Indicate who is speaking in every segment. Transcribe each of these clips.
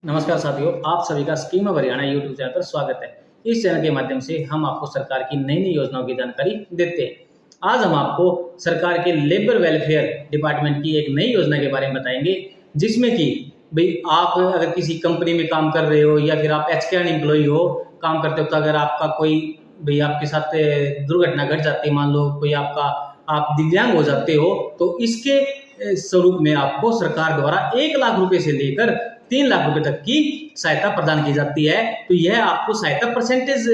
Speaker 1: नमस्कार साथियों, आप सभी का scheme of Haryana YouTube channel पर स्वागत है। इस चैनल के माध्यम से हम आपको सरकार की नई नई योजनाओं की जानकारी देते हैं। आज हम आपको सरकार के लेबर वेलफेयर डिपार्टमेंट की एक नई योजना के बारे में बताएंगे, जिसमें कि भाई आप अगर किसी कंपनी में काम कर रहे हो या फिर आप एचकेआर एम्प्लॉई हो, काम करते हो, तो अगर आपका कोई भाई आपके साथ दुर्घटना घट जाती है, मान लो कोई आप दिव्यांग हो जाते हो, तो इसके स्वरूप में आपको सरकार द्वारा 1 लाख रुपए से लेकर 3 लाख रुपए तक की सहायता प्रदान की जाती है। तो यह आपको सहायता परसेंटेज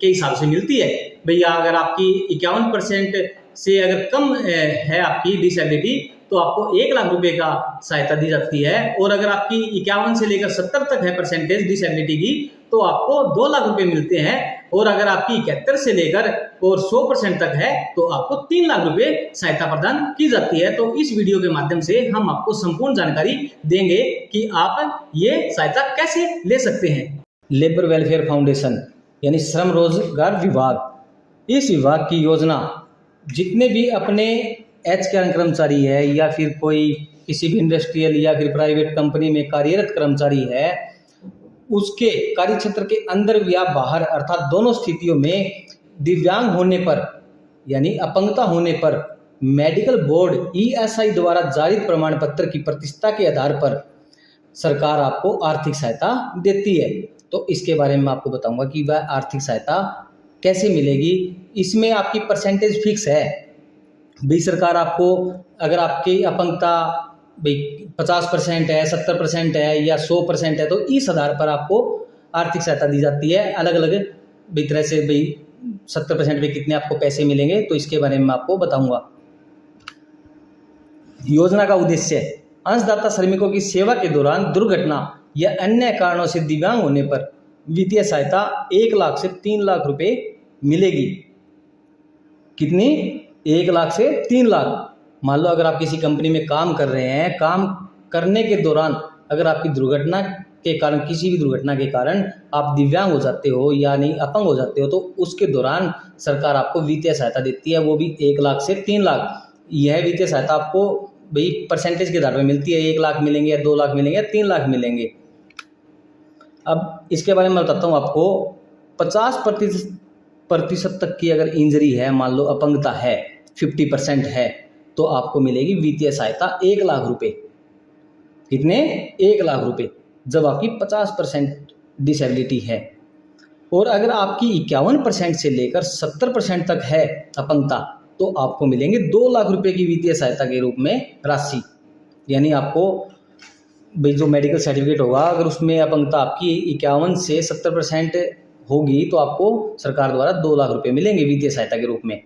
Speaker 1: के हिसाब से मिलती है। भैया अगर आपकी 51% से अगर कम है आपकी डिसेबिलिटी, तो आपको 1 लाख रुपए का सहायता दी जाती है। और अगर आपकी 51 से लेकर 70 तक है परसेंटेज डिसेबिलिटी की, तो आपको 2 लाख रुपए मिलते हैं। और अगर आपकी 71 से लेकर और 100% तक है, तो आपको 3 लाख रुपए सहायता प्रदान की जाती है। तो इस वीडियो के माध्यम से हम आपको संपूर्ण जानकारी देंगे कि आप ये सहायता कैसे ले सकते हैं। लेबर वेलफेयर फाउंडेशन यानी श्रम रोजगार विभाग, इस विभाग की योजना जितने भी अपने एचकेआर कर्मचारी है या फिर कोई किसी भी इंडस्ट्रियल या फिर प्राइवेट कंपनी में कार्यरत कर्मचारी है, उसके कार्य क्षेत्र के अंदर या बाहर अर्थात दोनों स्थितियों में दिव्यांग होने पर यानी अपंगता होने पर मेडिकल बोर्ड ईएसआई द्वारा जारी प्रमाण पत्र की प्रतिष्ठा के आधार पर सरकार आपको आर्थिक सहायता देती है। तो इसके बारे में आपको बताऊंगा कि वह आर्थिक सहायता कैसे मिलेगी। इसमें आपकी परसेंटेज फिक्स है। भाई सरकार आपको अगर आपकी अपंगता भाई 50% है, 70% है या 100% है, तो इस आधार पर आपको आर्थिक सहायता दी जाती है। अलग अलग भाई तरह से भाई 70% पे कितने आपको पैसे मिलेंगे, तो इसके बारे में आपको बताऊंगा। योजना का उद्देश्य है अंशदाता श्रमिकों की सेवा के दौरान दुर्घटना या अन्य कारणों से दिव्यांग होने पर वित्तीय सहायता 1 लाख से 3 लाख रुपए मिलेगी। कितनी? 1 लाख से 3 लाख। मान लो अगर आप किसी कंपनी में काम कर रहे हैं, काम करने के दौरान अगर आपकी दुर्घटना के कारण, किसी भी दुर्घटना के कारण आप दिव्यांग हो जाते हो यानी अपंग हो जाते हो, तो उसके दौरान सरकार आपको वित्तीय सहायता देती है, वो भी 1 लाख से 3 लाख। यह वित्तीय सहायता आपको भाई परसेंटेज के आधार पर मिलती है। 1 लाख मिलेंगे या 2 लाख मिलेंगे या 3 लाख मिलेंगे। अब इसके बारे में बताता हूँ आपको। 50% तक की अगर इंजरी है, मान लो अपंगता है, 50% है, तो आपको मिलेगी वित्तीय सहायता 1 लाख रुपए। कितने? 1 लाख रुपए, जब आपकी 50% डिसेबिलिटी है। और अगर आपकी 51% से लेकर 70% तक है अपंगता, तो आपको मिलेंगे 2 लाख रुपए की वित्तीय सहायता के रूप में राशि। यानी आपको भाई जो मेडिकल सर्टिफिकेट होगा, अगर उसमें अपंगता आपकी 51 से 70% होगी, तो आपको सरकार द्वारा 2 लाख रुपए मिलेंगे वित्तीय सहायता के रूप में।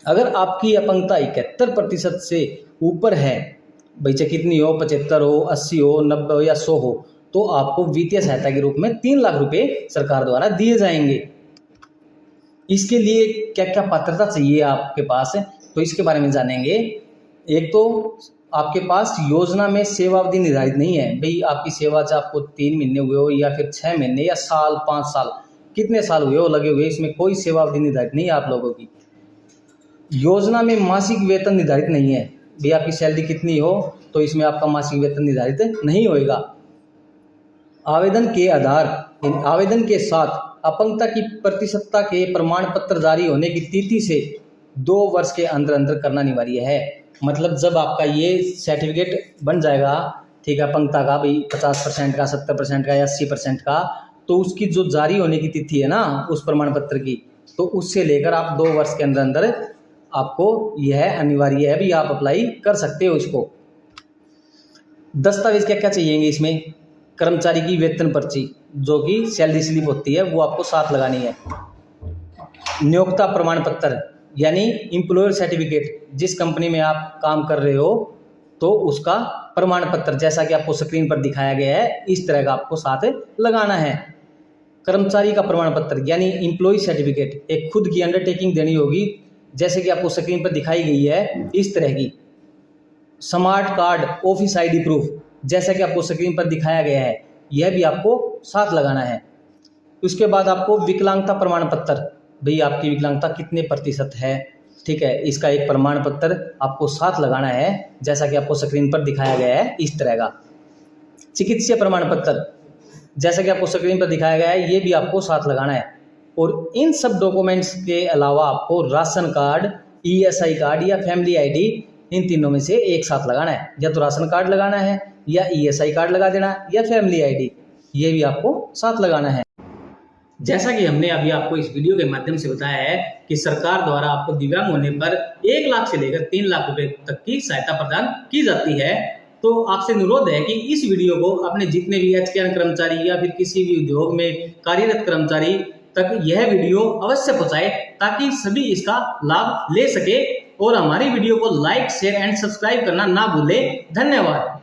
Speaker 1: अगर आपकी अपंगता 71% से ऊपर है, भाई चाहे कितनी हो, 75 हो, 80 हो, 90 हो या 100 हो, तो आपको वित्तीय सहायता के रूप में 3 लाख रुपए सरकार द्वारा दिए जाएंगे। इसके लिए क्या क्या पात्रता चाहिए आपके पास है, तो इसके बारे में जानेंगे। एक तो आपके पास योजना में सेवा अवधि निर्धारित नहीं है। भाई आपकी सेवा चाहे आपको 3 महीने हुए हो या फिर 6 महीने या साल, 5 साल, कितने साल हुए हो लगे हुए, इसमें कोई सेवा अवधि निर्धारित नहीं है आप लोगों की। योजना में मासिक वेतन निर्धारित नहीं है। भाई आपकी सैलरी कितनी हो, तो इसमें आपका मासिक वेतन निर्धारित नहीं होएगा। आवेदन के आधार, आवेदन के साथ अपंगता की प्रतिशतता के प्रमाण पत्र जारी होने की तिथि से 2 वर्ष के अंदर अंदर करना अनिवार्य है। मतलब जब आपका ये सर्टिफिकेट बन जाएगा, ठीक है, अपंगता का भाई 50% का, 70% का या 80% का, तो उसकी जो जारी होने की तिथि है ना उस प्रमाण पत्र की, तो उससे लेकर आप 2 वर्ष के अंदर अंदर आपको यह अनिवार्य है भी आप अप्लाई कर सकते हो इसको। दस्तावेज क्या क्या चाहिए इसमें? कर्मचारी की वेतन पर्ची, जो कि सैलरी स्लिप होती है, वो आपको साथ लगानी है। नियोक्ता प्रमाण पत्र यानी एम्प्लॉयर सर्टिफिकेट, जिस कंपनी में आप काम कर रहे हो तो उसका प्रमाण पत्र, जैसा कि आपको स्क्रीन पर दिखाया गया है, इस तरह का आपको साथ लगाना है। कर्मचारी का प्रमाण पत्र यानी एम्प्लॉय सर्टिफिकेट, एक खुद की अंडरटेकिंग देनी होगी, जैसे कि आपको स्क्रीन पर दिखाई गई है इस तरह की। Smart card, office ID proof, जैसा कि आपको स्क्रीन पर दिखाया गया है, यह भी आपको साथ लगाना है। उसके बाद आपको विकलांगता प्रमाण पत्र, भाई आपकी विकलांगता कितने प्रतिशत है, ठीक है, इसका एक प्रमाण पत्र आपको साथ लगाना है, जैसा कि आपको स्क्रीन पर दिखाया गया है इस तरह का। चिकित्सा प्रमाण पत्र, जैसा कि आपको स्क्रीन पर दिखाया गया है, ये भी आपको साथ लगाना है। और इन सब डॉक्यूमेंट्स के अलावा आपको राशन कार्ड, ईएसआई कार्ड या फैमिली आईडी, इन तीनों में से एक साथ लगाना है। या तो राशन कार्ड लगाना है, या ईएसआई कार्ड लगा देना, या फैमिली आईडी, ये भी आपको साथ लगाना है। जैसा कि हमने अभी आपको इस वीडियो के माध्यम से बताया है कि सरकार द्वारा आपको दिव्यांग होने पर 1 लाख से लेकर 3 लाख रुपए तक की सहायता प्रदान की जाती है। तो आपसे अनुरोध है कि इस वीडियो को अपने जितने भी एचकेएन कर्मचारी या फिर किसी भी उद्योग में कार्यरत कर्मचारी तक यह वीडियो अवश्य पहुंचाए, ताकि सभी इसका लाभ ले सके। और हमारी वीडियो को लाइक, शेयर एंड सब्सक्राइब करना ना भूलें। धन्यवाद।